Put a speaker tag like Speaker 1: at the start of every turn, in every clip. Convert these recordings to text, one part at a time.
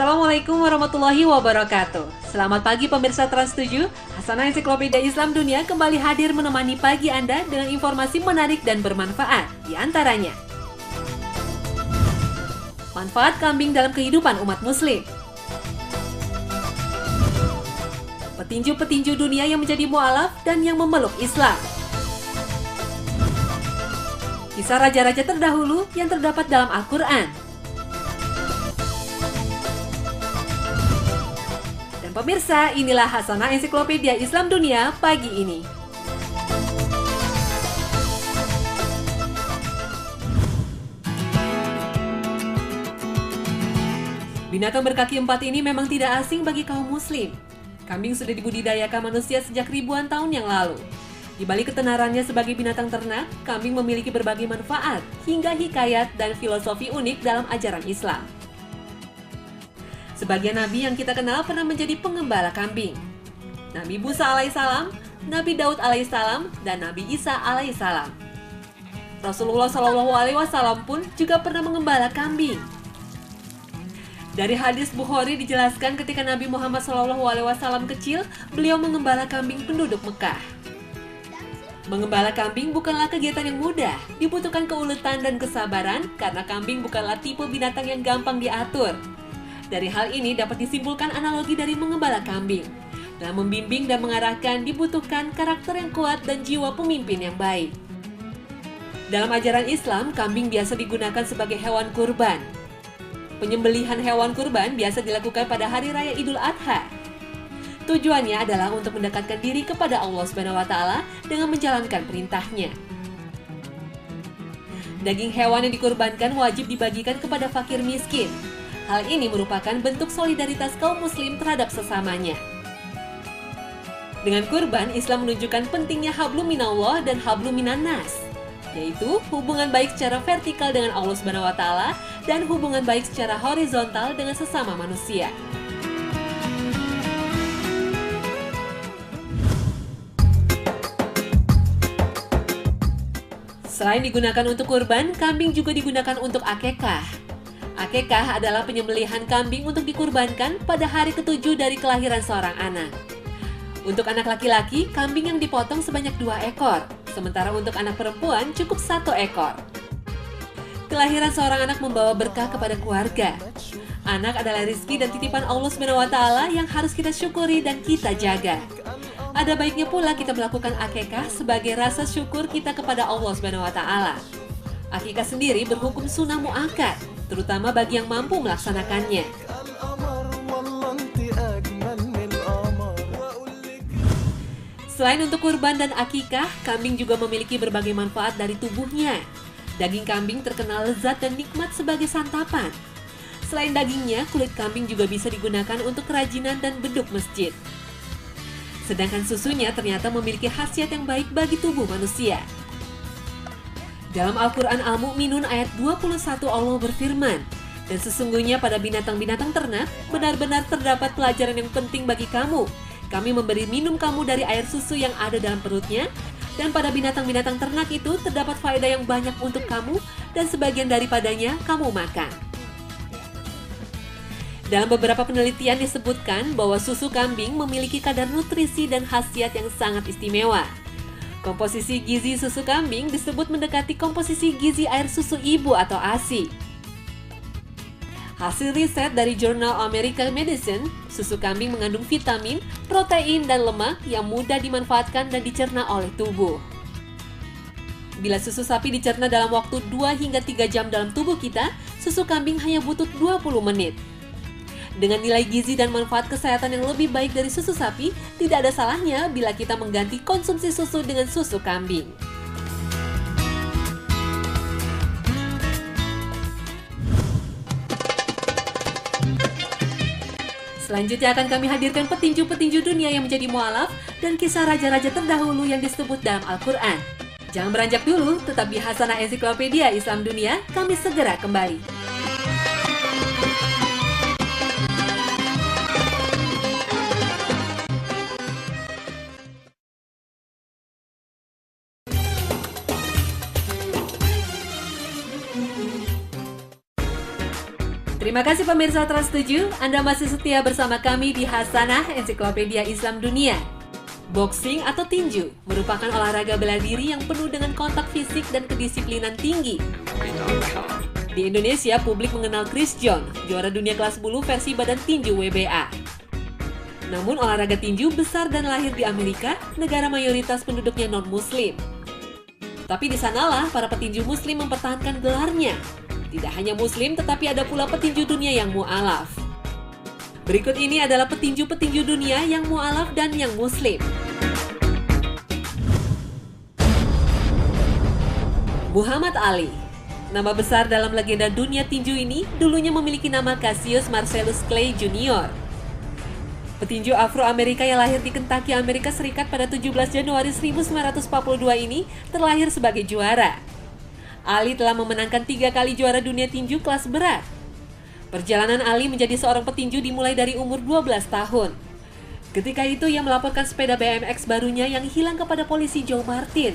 Speaker 1: Assalamualaikum warahmatullahi wabarakatuh. Selamat pagi pemirsa Trans7. Hasanah Ensiklopedia Islam Dunia kembali hadir menemani pagi Anda dengan informasi menarik dan bermanfaat. Di antaranya, manfaat kambing dalam kehidupan umat muslim, petinju-petinju dunia yang menjadi mu'alaf dan yang memeluk Islam, kisah raja-raja terdahulu yang terdapat dalam Al-Quran. Dan pemirsa, inilah Hasanah Ensiklopedia Islam Dunia pagi ini. Binatang berkaki empat ini memang tidak asing bagi kaum muslim. Kambing sudah dibudidayakan manusia sejak ribuan tahun yang lalu. Di balik ketenarannya sebagai binatang ternak, kambing memiliki berbagai manfaat, hingga hikayat dan filosofi unik dalam ajaran Islam. Sebagian nabi yang kita kenal pernah menjadi pengembala kambing. Nabi Musa alaihissalam, Nabi Daud alaihissalam, dan Nabi Isa alaihissalam. Rasulullah SAW pun juga pernah mengembala kambing. Dari hadis Bukhari dijelaskan ketika Nabi Muhammad SAW kecil, beliau mengembala kambing penduduk Mekah. Mengembala kambing bukanlah kegiatan yang mudah, dibutuhkan keuletan dan kesabaran karena kambing bukanlah tipe binatang yang gampang diatur. Dari hal ini dapat disimpulkan analogi dari mengembala kambing. Dalam membimbing dan mengarahkan dibutuhkan karakter yang kuat dan jiwa pemimpin yang baik. Dalam ajaran Islam, kambing biasa digunakan sebagai hewan kurban. Penyembelihan hewan kurban biasa dilakukan pada hari raya Idul Adha. Tujuannya adalah untuk mendekatkan diri kepada Allah SWT dengan menjalankan perintahnya. Daging hewan yang dikurbankan wajib dibagikan kepada fakir miskin. Hal ini merupakan bentuk solidaritas kaum muslim terhadap sesamanya. Dengan kurban, Islam menunjukkan pentingnya hablum minallah dan hablum minannas, yaitu hubungan baik secara vertikal dengan Allah SWT dan hubungan baik secara horizontal dengan sesama manusia. Selain digunakan untuk kurban, kambing juga digunakan untuk akekah. Akekah adalah penyembelihan kambing untuk dikurbankan pada hari ke-7 dari kelahiran seorang anak. Untuk anak laki-laki, kambing yang dipotong sebanyak 2 ekor, sementara untuk anak perempuan cukup 1 ekor. Kelahiran seorang anak membawa berkah kepada keluarga. Anak adalah rezeki dan titipan Allah SWT yang harus kita syukuri dan kita jaga. Ada baiknya pula kita melakukan akekah sebagai rasa syukur kita kepada Allah SWT. Akikah sendiri berhukum sunnah muakkad, terutama bagi yang mampu melaksanakannya. Selain untuk kurban dan akikah, kambing juga memiliki berbagai manfaat dari tubuhnya. Daging kambing terkenal lezat dan nikmat sebagai santapan. Selain dagingnya, kulit kambing juga bisa digunakan untuk kerajinan dan beduk masjid. Sedangkan susunya ternyata memiliki khasiat yang baik bagi tubuh manusia. Dalam Al-Quran Al-Mu'minun ayat 21 Allah berfirman, "Dan sesungguhnya pada binatang-binatang ternak, benar-benar terdapat pelajaran yang penting bagi kamu. Kami memberi minum kamu dari air susu yang ada dalam perutnya, dan pada binatang-binatang ternak itu terdapat faedah yang banyak untuk kamu, dan sebagian daripadanya kamu makan." Dalam beberapa penelitian disebutkan bahwa susu kambing memiliki kadar nutrisi dan khasiat yang sangat istimewa. Komposisi gizi susu kambing disebut mendekati komposisi gizi air susu ibu atau ASI. Hasil riset dari jurnal American Medicine, susu kambing mengandung vitamin, protein, dan lemak yang mudah dimanfaatkan dan dicerna oleh tubuh. Bila susu sapi dicerna dalam waktu 2 hingga 3 jam dalam tubuh kita, susu kambing hanya butuh 20 menit. Dengan nilai gizi dan manfaat kesehatan yang lebih baik dari susu sapi, tidak ada salahnya bila kita mengganti konsumsi susu dengan susu kambing. Selanjutnya akan kami hadirkan petinju-petinju dunia yang menjadi mu'alaf dan kisah raja-raja terdahulu yang disebut dalam Al-Quran. Jangan beranjak dulu, tetap di Hasanah Ensiklopedia Islam Dunia, kami segera kembali. Terima kasih pemirsa Trans7, Anda masih setia bersama kami di Hasanah Ensiklopedia Islam Dunia. Boxing atau tinju merupakan olahraga bela diri yang penuh dengan kontak fisik dan kedisiplinan tinggi. Di Indonesia, publik mengenal Chris John, juara dunia kelas bulu versi badan tinju WBA. Namun olahraga tinju besar dan lahir di Amerika, negara mayoritas penduduknya non-muslim. Tapi di sanalah para petinju muslim mempertahankan gelarnya. Tidak hanya muslim, tetapi ada pula petinju dunia yang mu'alaf. Berikut ini adalah petinju-petinju dunia yang mu'alaf dan yang muslim. Muhammad Ali. Nama besar dalam legenda dunia tinju ini dulunya memiliki nama Cassius Marcellus Clay Jr. Petinju Afro-Amerika yang lahir di Kentucky, Amerika Serikat pada 17 Januari 1942 ini terlahir sebagai juara. Ali telah memenangkan 3 kali juara dunia tinju kelas berat. Perjalanan Ali menjadi seorang petinju dimulai dari umur 12 tahun. Ketika itu ia melaporkan sepeda BMX barunya yang hilang kepada polisi Joe Martin.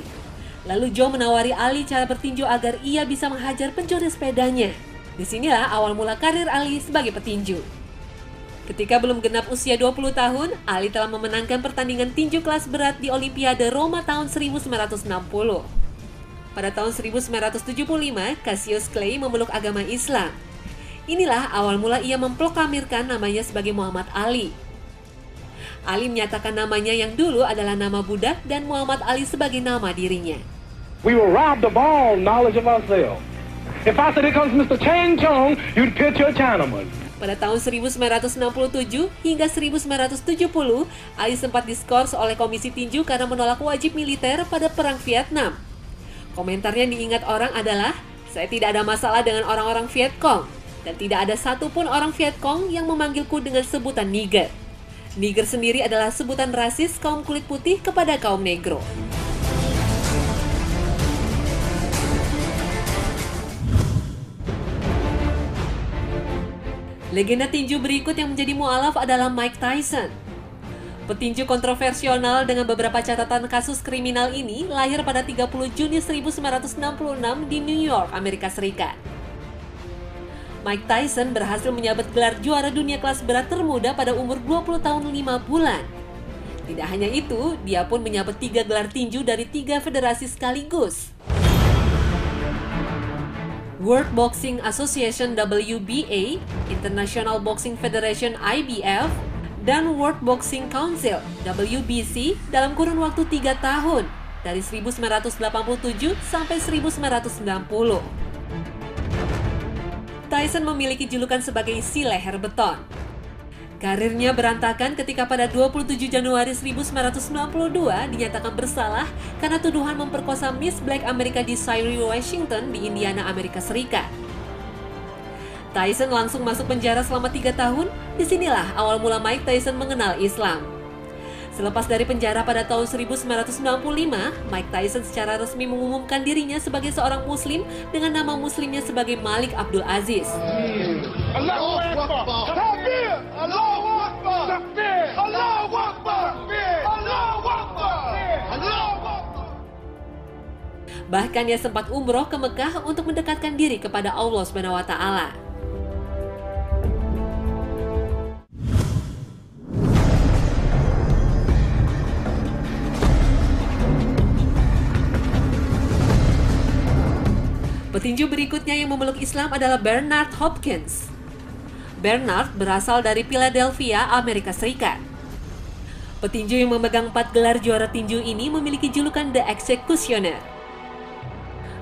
Speaker 1: Lalu Joe menawari Ali cara bertinju agar ia bisa menghajar pencuri sepedanya. Disinilah awal mula karir Ali sebagai petinju. Ketika belum genap usia 20 tahun, Ali telah memenangkan pertandingan tinju kelas berat di Olimpiade Roma tahun 1960. Pada tahun 1975, Cassius Clay memeluk agama Islam. Inilah awal mula ia memproklamirkan namanya sebagai Muhammad Ali. Ali menyatakan namanya yang dulu adalah nama budak dan Muhammad Ali sebagai nama dirinya.
Speaker 2: We were robbed of all knowledge of ourselves. If I said here comes Mr. Chang Chong, you'd picture a Chinaman.
Speaker 1: Pada tahun 1967 hingga 1970, Ali sempat diskors oleh Komisi Tinju karena menolak wajib militer pada Perang Vietnam. Komentarnya yang diingat orang adalah, "Saya tidak ada masalah dengan orang-orang Viet Cong, dan tidak ada satupun orang Viet Cong yang memanggilku dengan sebutan Niger." Niger sendiri adalah sebutan rasis kaum kulit putih kepada kaum negro. Legenda tinju berikut yang menjadi mu'alaf adalah Mike Tyson. Petinju kontroversial dengan beberapa catatan kasus kriminal ini lahir pada 30 Juni 1966 di New York, Amerika Serikat. Mike Tyson berhasil menyabet gelar juara dunia kelas berat termuda pada umur 20 tahun 5 bulan. Tidak hanya itu, dia pun menyabet 3 gelar tinju dari 3 federasi sekaligus. World Boxing Association WBA, International Boxing Federation IBF, dan World Boxing Council WBC dalam kurun waktu 3 tahun, dari 1987 sampai 1990. Tyson memiliki julukan sebagai si leher beton. Karirnya berantakan ketika pada 27 Januari 1992 dinyatakan bersalah karena tuduhan memperkosa Miss Black Amerika di Syrie, Washington di Indiana, Amerika Serikat. Tyson langsung masuk penjara selama 3 tahun. Disinilah awal mula Mike Tyson mengenal Islam. Selepas dari penjara pada tahun 1995, Mike Tyson secara resmi mengumumkan dirinya sebagai seorang muslim dengan nama muslimnya sebagai Malik Abdul Aziz.
Speaker 2: Allahu Akbar! Takbir! Allahu Akbar! Takbir! Allahu Akbar! Allahu Akbar! Allahu Akbar!
Speaker 1: Bahkan ia sempat umroh ke Mekah untuk mendekatkan diri kepada Allah SWT. Petinju berikutnya yang memeluk Islam adalah Bernard Hopkins. Bernard berasal dari Philadelphia, Amerika Serikat. Petinju yang memegang 4 gelar juara tinju ini memiliki julukan The Executioner.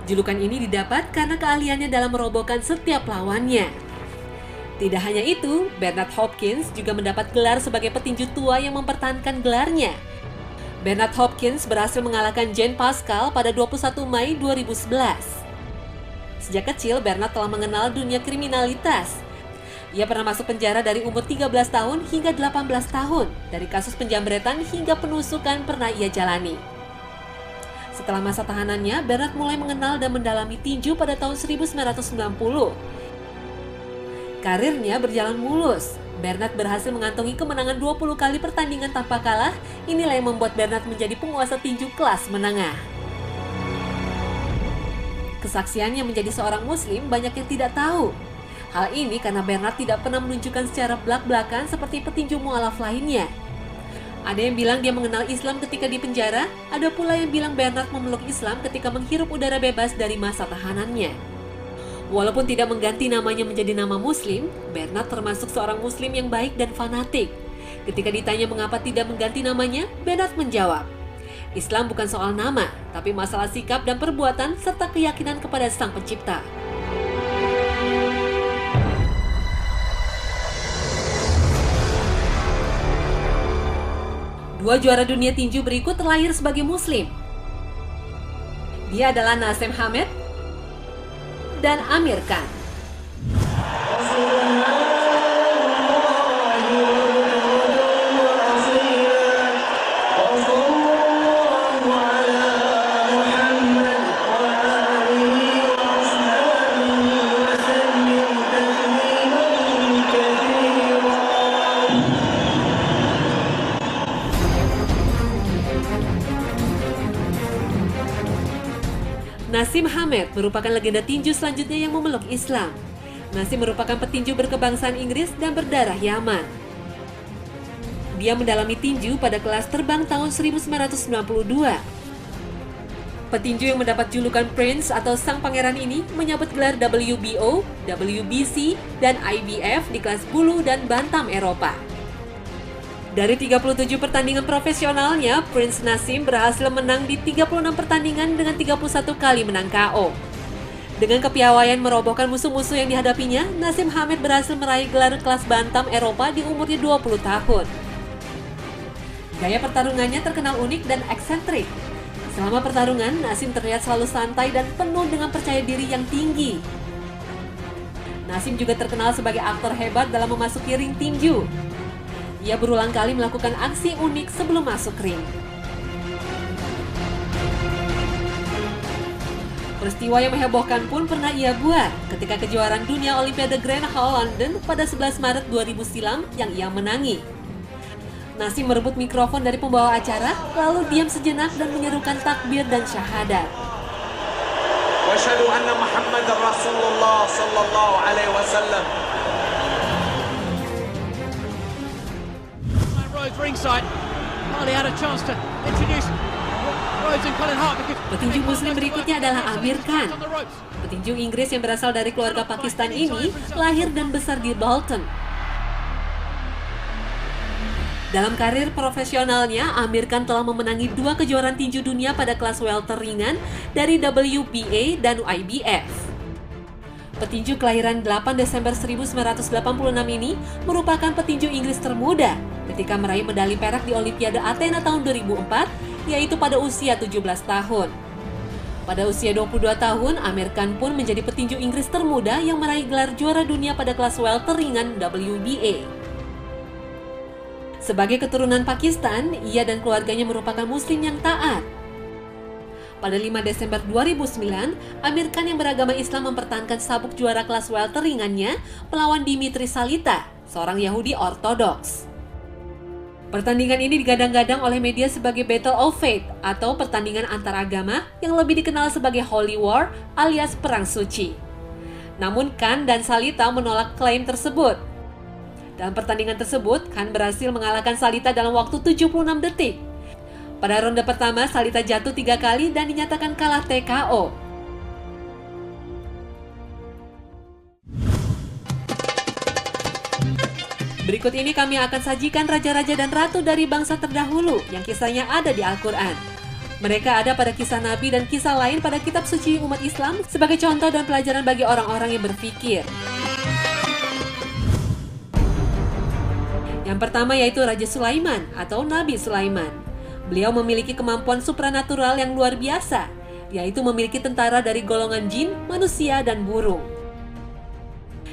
Speaker 1: Julukan ini didapat karena keahliannya dalam merobohkan setiap lawannya. Tidak hanya itu, Bernard Hopkins juga mendapat gelar sebagai petinju tua yang mempertahankan gelarnya. Bernard Hopkins berhasil mengalahkan Jane Pascal pada 21 Mei 2011. Sejak kecil, Bernard telah mengenal dunia kriminalitas. Ia pernah masuk penjara dari umur 13 tahun hingga 18 tahun. Dari kasus penjambretan hingga penusukan pernah ia jalani. Setelah masa tahanannya, Bernard mulai mengenal dan mendalami tinju pada tahun 1990. Karirnya berjalan mulus. Bernard berhasil mengantongi kemenangan 20 kali pertandingan tanpa kalah. Inilah yang membuat Bernard menjadi penguasa tinju kelas menengah. Kesaksiannya menjadi seorang muslim banyak yang tidak tahu. Hal ini karena Bernard tidak pernah menunjukkan secara belak-belakan seperti petinju mualaf lainnya. Ada yang bilang dia mengenal Islam ketika di penjara, ada pula yang bilang Bernard memeluk Islam ketika menghirup udara bebas dari masa tahanannya. Walaupun tidak mengganti namanya menjadi nama Muslim, Bernard termasuk seorang Muslim yang baik dan fanatik. Ketika ditanya mengapa tidak mengganti namanya, Bernard menjawab, Islam bukan soal nama, tapi masalah sikap dan perbuatan serta keyakinan kepada Sang Pencipta. Dua juara dunia tinju berikut terlahir sebagai Muslim. Dia adalah Naseem Hamed dan Amir Khan. Naseem Hamed merupakan legenda tinju selanjutnya yang memeluk Islam. Naseem merupakan petinju berkebangsaan Inggris dan berdarah Yaman. Dia mendalami tinju pada kelas terbang tahun 1992. Petinju yang mendapat julukan Prince atau Sang Pangeran ini menyabet gelar WBO, WBC, dan IBF di kelas bulu dan bantam Eropa. Dari 37 pertandingan profesionalnya, Prince Naseem berhasil menang di 36 pertandingan dengan 31 kali menang KO. Dengan kepiawaian merobohkan musuh-musuh yang dihadapinya, Naseem Hamed berhasil meraih gelar kelas bantam Eropa di umurnya 20 tahun. Gaya pertarungannya terkenal unik dan eksentrik. Selama pertarungan, Naseem terlihat selalu santai dan penuh dengan percaya diri yang tinggi. Naseem juga terkenal sebagai aktor hebat dalam memasuki ring tinju. Ia berulang kali melakukan aksi unik sebelum masuk ring. Peristiwa yang menghebohkan pun pernah ia buat ketika kejuaraan dunia Olimpiade Grand Hall London pada 11 Maret 2000 silam yang ia menangi. Naseem merebut mikrofon dari pembawa acara, lalu diam sejenak dan menyerukan takbir dan syahadat.
Speaker 3: Wa asyhadu anna Muhammadar Rasulullah sallallahu alaihi wasallam.
Speaker 1: Petinju Muslim berikutnya adalah Amir Khan. Petinju Inggris yang berasal dari keluarga Pakistan ini lahir dan besar di Bolton. Dalam karir profesionalnya, Amir Khan telah memenangi 2 kejuaraan tinju dunia pada kelas welter ringan dari WBA dan IBF. Petinju kelahiran 8 Desember 1986 ini merupakan petinju Inggris termuda ketika meraih medali perak di Olimpiade Athena tahun 2004, yaitu pada usia 17 tahun. Pada usia 22 tahun, Amir Khan pun menjadi petinju Inggris termuda yang meraih gelar juara dunia pada kelas welter ringan WBA. Sebagai keturunan Pakistan, ia dan keluarganya merupakan Muslim yang taat. Pada 5 Desember 2009, Amir Khan yang beragama Islam mempertahankan sabuk juara kelas welter ringannya melawan Dimitri Salita, seorang Yahudi Ortodoks. Pertandingan ini digadang-gadang oleh media sebagai Battle of Faith atau pertandingan antaragama yang lebih dikenal sebagai Holy War alias Perang Suci. Namun Khan dan Salita menolak klaim tersebut. Dalam pertandingan tersebut, Khan berhasil mengalahkan Salita dalam waktu 76 detik. Pada ronde pertama, Salita jatuh 3 kali dan dinyatakan kalah TKO. Berikut ini kami akan sajikan raja-raja dan ratu dari bangsa terdahulu yang kisahnya ada di Al-Quran. Mereka ada pada kisah Nabi dan kisah lain pada kitab suci umat Islam sebagai contoh dan pelajaran bagi orang-orang yang berpikir. Yang pertama yaitu Raja Sulaiman atau Nabi Sulaiman. Beliau memiliki kemampuan supranatural yang luar biasa, yaitu memiliki tentara dari golongan jin, manusia, dan burung.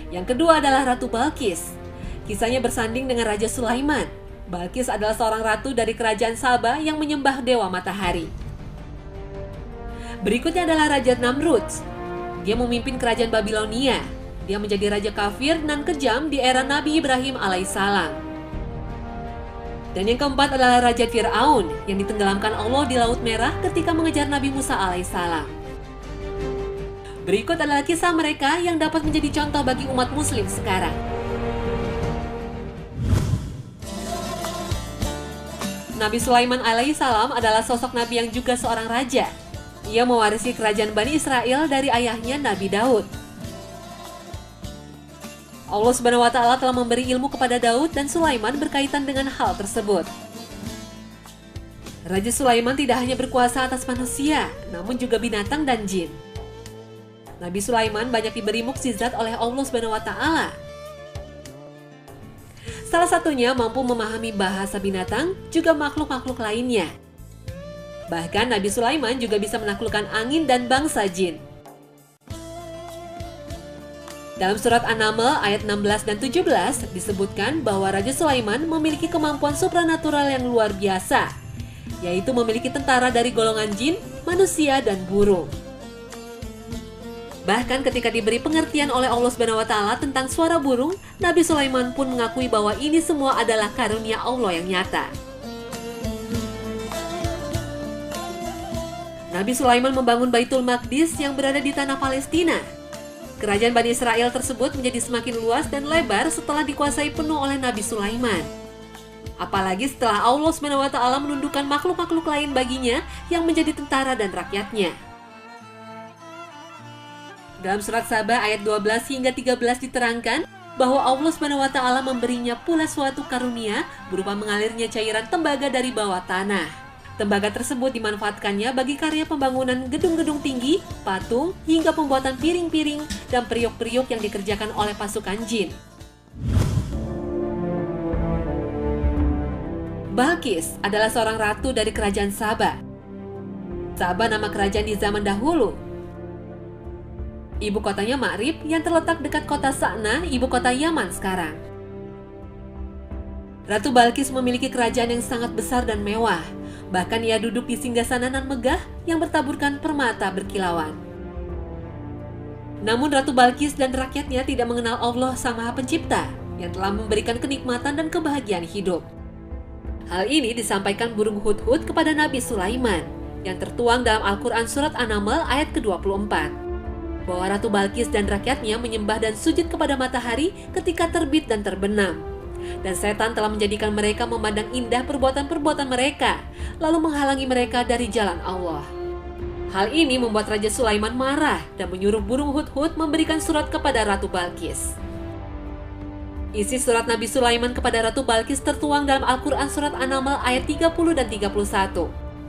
Speaker 1: Yang kedua adalah Ratu Balqis. Kisahnya bersanding dengan Raja Sulaiman. Balqis adalah seorang ratu dari kerajaan Saba yang menyembah dewa matahari. Berikutnya adalah Raja Namrud. Dia memimpin kerajaan Babilonia. Dia menjadi raja kafir dan kejam di era Nabi Ibrahim alaihissalam. Dan yang keempat adalah Raja Fir'aun yang ditenggelamkan Allah di Laut Merah ketika mengejar Nabi Musa alaihissalam. Berikut adalah kisah mereka yang dapat menjadi contoh bagi umat muslim sekarang. Nabi Sulaiman alaihissalam adalah sosok nabi yang juga seorang raja. Ia mewarisi kerajaan Bani Israel dari ayahnya Nabi Daud. Allah Subhanahu wa Ta'ala telah memberi ilmu kepada Daud dan Sulaiman berkaitan dengan hal tersebut. Raja Sulaiman tidak hanya berkuasa atas manusia, namun juga binatang dan jin. Nabi Sulaiman banyak diberi mukjizat oleh Allah Subhanahu wa Ta'ala. Salah satunya mampu memahami bahasa binatang, juga makhluk-makhluk lainnya. Bahkan Nabi Sulaiman juga bisa menaklukkan angin dan bangsa jin. Dalam surat An-Naml ayat 16 dan 17 disebutkan bahwa Raja Sulaiman memiliki kemampuan supranatural yang luar biasa, yaitu memiliki tentara dari golongan jin, manusia, dan burung. Bahkan ketika diberi pengertian oleh Allah Subhanahu wa Ta'ala tentang suara burung, Nabi Sulaiman pun mengakui bahwa ini semua adalah karunia Allah yang nyata. Nabi Sulaiman membangun Baitul Maqdis yang berada di tanah Palestina. Kerajaan Bani Israel tersebut menjadi semakin luas dan lebar setelah dikuasai penuh oleh Nabi Sulaiman. Apalagi setelah Allah Subhanahu wa Ta'ala menundukkan makhluk-makhluk lain baginya yang menjadi tentara dan rakyatnya. Dalam surat Saba ayat 12 hingga 13 diterangkan bahwa Allah Subhanahu wa Ta'ala memberinya pula suatu karunia berupa mengalirnya cairan tembaga dari bawah tanah. Tembaga tersebut dimanfaatkannya bagi karya pembangunan gedung-gedung tinggi, patung, hingga pembuatan piring-piring dan periuk-periuk yang dikerjakan oleh pasukan jin. Balqis adalah seorang ratu dari kerajaan Saba. Saba nama kerajaan di zaman dahulu. Ibu kotanya Ma'rib yang terletak dekat kota Sa'na, ibu kota Yaman sekarang. Ratu Balqis memiliki kerajaan yang sangat besar dan mewah. Bahkan ia duduk di singgasana nan megah yang bertaburkan permata berkilauan. Namun Ratu Balqis dan rakyatnya tidak mengenal Allah Sang Maha Pencipta yang telah memberikan kenikmatan dan kebahagiaan hidup. Hal ini disampaikan burung Hudhud kepada Nabi Sulaiman yang tertuang dalam Al-Quran Surat An-Naml ayat ke-24. Bahwa Ratu Balqis dan rakyatnya menyembah dan sujud kepada matahari ketika terbit dan terbenam. Dan setan telah menjadikan mereka memandang indah perbuatan-perbuatan mereka, lalu menghalangi mereka dari jalan Allah. Hal ini membuat Raja Sulaiman marah dan menyuruh burung Hudhud memberikan surat kepada Ratu Balqis. Isi surat Nabi Sulaiman kepada Ratu Balqis tertuang dalam Al-Quran Surat An-Naml ayat 30 dan 31.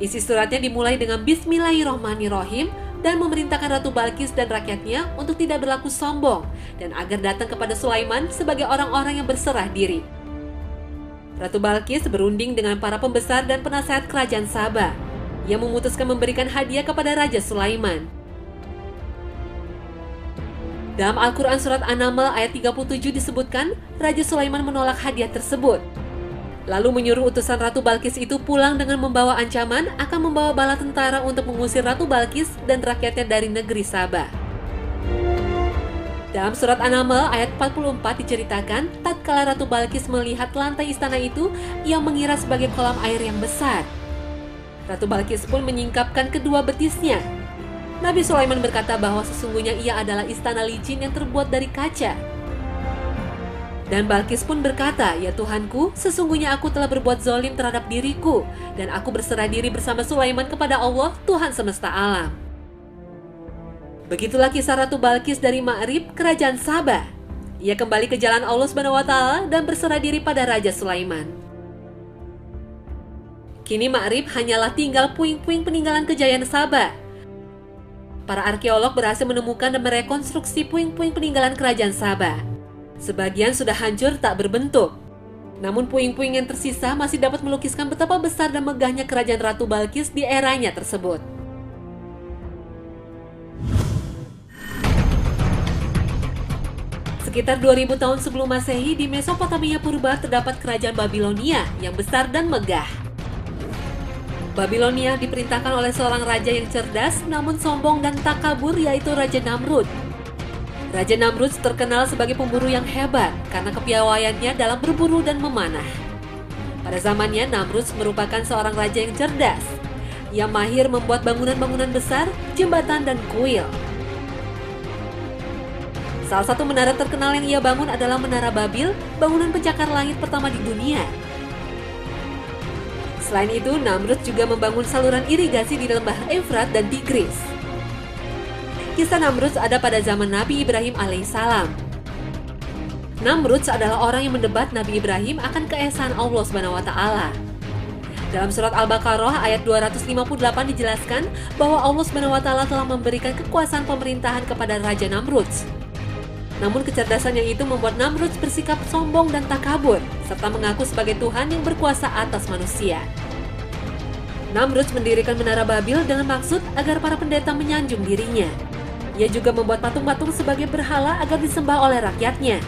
Speaker 1: Isi suratnya dimulai dengan Bismillahirrohmanirrohim dan memerintahkan Ratu Balqis dan rakyatnya untuk tidak berlaku sombong dan agar datang kepada Sulaiman sebagai orang-orang yang berserah diri. Ratu Balqis berunding dengan para pembesar dan penasehat kerajaan Saba. Ia memutuskan memberikan hadiah kepada Raja Sulaiman. Dalam Al-Quran Surat An-Naml ayat 37 disebutkan, Raja Sulaiman menolak hadiah tersebut. Lalu menyuruh utusan Ratu Balqis itu pulang dengan membawa ancaman akan membawa bala tentara untuk mengusir Ratu Balqis dan rakyatnya dari negeri Saba. Dalam surat An-Naml ayat 44 diceritakan, tatkala Ratu Balqis melihat lantai istana itu, ia mengira sebagai kolam air yang besar. Ratu Balqis pun menyingkapkan kedua betisnya. Nabi Sulaiman berkata bahwa sesungguhnya ia adalah istana licin yang terbuat dari kaca. Dan Balqis pun berkata, "Ya Tuhanku, sesungguhnya aku telah berbuat zalim terhadap diriku, dan aku berserah diri bersama Sulaiman kepada Allah, Tuhan semesta alam." Begitulah kisah Ratu Balqis dari Ma'rib, kerajaan Saba. Ia kembali ke jalan Allah Subhanahu wa Ta'ala dan berserah diri pada Raja Sulaiman. Kini Ma'rib hanyalah tinggal puing-puing peninggalan kejayaan Saba. Para arkeolog berhasil menemukan dan merekonstruksi puing-puing peninggalan kerajaan Saba. Sebagian sudah hancur tak berbentuk. Namun puing-puing yang tersisa masih dapat melukiskan betapa besar dan megahnya kerajaan Ratu Balqis di eranya tersebut. Sekitar 2000 tahun sebelum Masehi, di Mesopotamia purba terdapat kerajaan Babilonia yang besar dan megah. Babilonia diperintahkan oleh seorang raja yang cerdas namun sombong dan takabur, yaitu Raja Namrud. Raja Namrud terkenal sebagai pemburu yang hebat karena kepiawaiannya dalam berburu dan memanah. Pada zamannya, Namrud merupakan seorang raja yang cerdas. Ia mahir membuat bangunan-bangunan besar, jembatan, dan kuil. Salah satu menara terkenal yang ia bangun adalah Menara Babil, bangunan pencakar langit pertama di dunia. Selain itu, Namrud juga membangun saluran irigasi di lembah Efrat dan Tigris. Kisah Namrud ada pada zaman Nabi Ibrahim alaihissalam. Namrud adalah orang yang mendebat Nabi Ibrahim akan keesaan Allah SWT. Dalam surat Al-Baqarah ayat 258 dijelaskan bahwa Allah SWT telah memberikan kekuasaan pemerintahan kepada Raja Namrud. Namun kecerdasannya itu membuat Namrud bersikap sombong dan takabur, serta mengaku sebagai Tuhan yang berkuasa atas manusia. Namrud mendirikan Menara Babil dengan maksud agar para pendeta menyanjung dirinya. Ia juga membuat patung-patung sebagai berhala agar disembah oleh rakyatnya.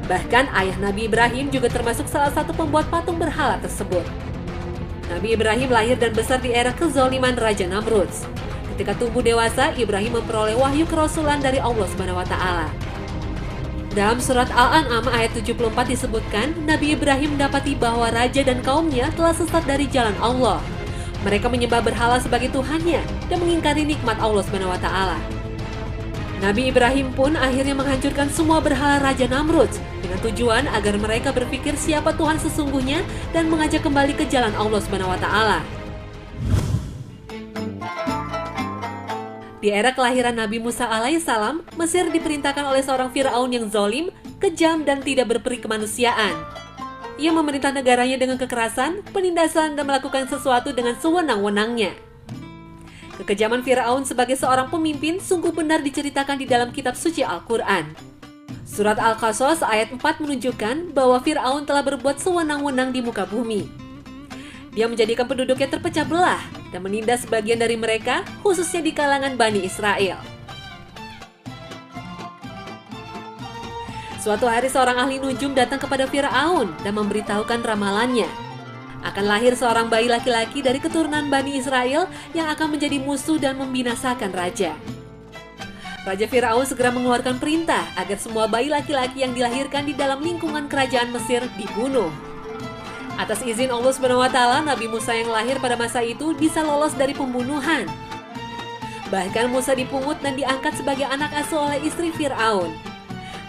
Speaker 1: Bahkan ayah Nabi Ibrahim juga termasuk salah satu pembuat patung berhala tersebut. Nabi Ibrahim lahir dan besar di era kezaliman Raja Namrud. Ketika tumbuh dewasa, Ibrahim memperoleh wahyu kerasulan dari Allah SWT. Dalam surat Al-An'am ayat 74 disebutkan, Nabi Ibrahim mendapati bahwa raja dan kaumnya telah sesat dari jalan Allah. Mereka menyembah berhala sebagai Tuhannya dan mengingkari nikmat Allah SWT. Nabi Ibrahim pun akhirnya menghancurkan semua berhala Raja Namrud dengan tujuan agar mereka berpikir siapa Tuhan sesungguhnya dan mengajak kembali ke jalan Allah SWT. Di era kelahiran Nabi Musa alaihissalam, Mesir diperintahkan oleh seorang Fir'aun yang zalim, kejam, dan tidak berperi kemanusiaan. Ia memerintah negaranya dengan kekerasan, penindasan, dan melakukan sesuatu dengan sewenang-wenangnya. Kekejaman Fir'aun sebagai seorang pemimpin sungguh benar diceritakan di dalam kitab suci Al-Quran. Surat Al-Qasas ayat 4 menunjukkan bahwa Fir'aun telah berbuat sewenang-wenang di muka bumi. Dia menjadikan penduduknya terpecah belah dan menindas sebagian dari mereka, khususnya di kalangan Bani Israel. Suatu hari seorang ahli nujum datang kepada Fir'aun dan memberitahukan ramalannya. Akan lahir seorang bayi laki-laki dari keturunan Bani Israel yang akan menjadi musuh dan membinasakan raja. Raja Fir'aun segera mengeluarkan perintah agar semua bayi laki-laki yang dilahirkan di dalam lingkungan kerajaan Mesir dibunuh. Atas izin Allah SWT, Nabi Musa yang lahir pada masa itu bisa lolos dari pembunuhan. Bahkan Musa dipungut dan diangkat sebagai anak asuh oleh istri Fir'aun.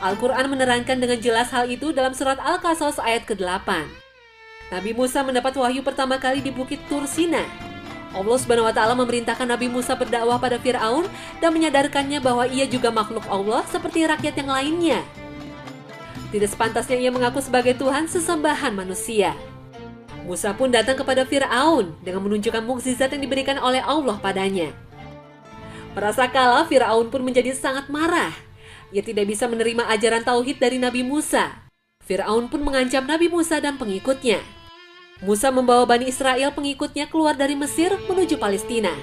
Speaker 1: Al-Quran menerangkan dengan jelas hal itu dalam surat Al-Qasas ayat ke-8. Nabi Musa mendapat wahyu pertama kali di Bukit Tur Sina. Allah SWT memerintahkan Nabi Musa berdakwah pada Fir'aun dan menyadarkannya bahwa ia juga makhluk Allah seperti rakyat yang lainnya. Tidak sepantasnya ia mengaku sebagai Tuhan sesembahan manusia. Musa pun datang kepada Fir'aun dengan menunjukkan mukjizat yang diberikan oleh Allah padanya. Merasa kalah, Fir'aun pun menjadi sangat marah. Ia tidak bisa menerima ajaran tauhid dari Nabi Musa. Fir'aun pun mengancam Nabi Musa dan pengikutnya. Musa membawa Bani Israel pengikutnya keluar dari Mesir menuju Palestina.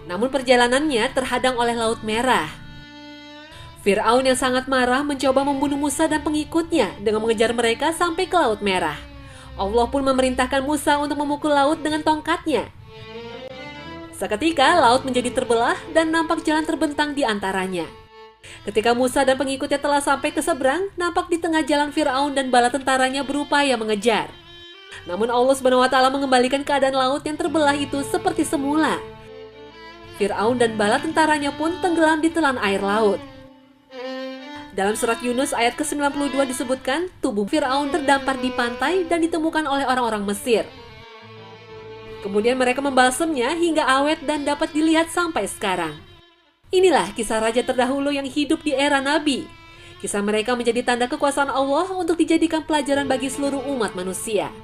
Speaker 1: Namun perjalanannya terhadang oleh Laut Merah. Fir'aun yang sangat marah mencoba membunuh Musa dan pengikutnya dengan mengejar mereka sampai ke Laut Merah. Allah pun memerintahkan Musa untuk memukul laut dengan tongkatnya. Seketika laut menjadi terbelah dan nampak jalan terbentang di antaranya. Ketika Musa dan pengikutnya telah sampai ke seberang, nampak di tengah jalan Fir'aun dan bala tentaranya berupaya mengejar. Namun Allah SWT mengembalikan keadaan laut yang terbelah itu seperti semula. Fir'aun dan bala tentaranya pun tenggelam di telan air laut. Dalam surat Yunus ayat ke-92 disebutkan, tubuh Fir'aun terdampar di pantai dan ditemukan oleh orang-orang Mesir. Kemudian mereka membalsemnya hingga awet dan dapat dilihat sampai sekarang. Inilah kisah raja terdahulu yang hidup di era Nabi. Kisah mereka menjadi tanda kekuasaan Allah untuk dijadikan pelajaran bagi seluruh umat manusia.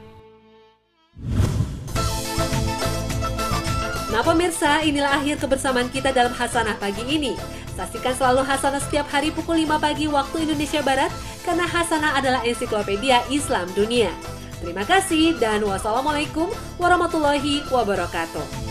Speaker 1: Nah pemirsa, inilah akhir kebersamaan kita dalam Hasanah pagi ini. Saksikan selalu Hasanah setiap hari pukul 5 pagi waktu Indonesia Barat, karena Hasanah adalah ensiklopedia Islam dunia. Terima kasih dan wassalamualaikum warahmatullahi wabarakatuh.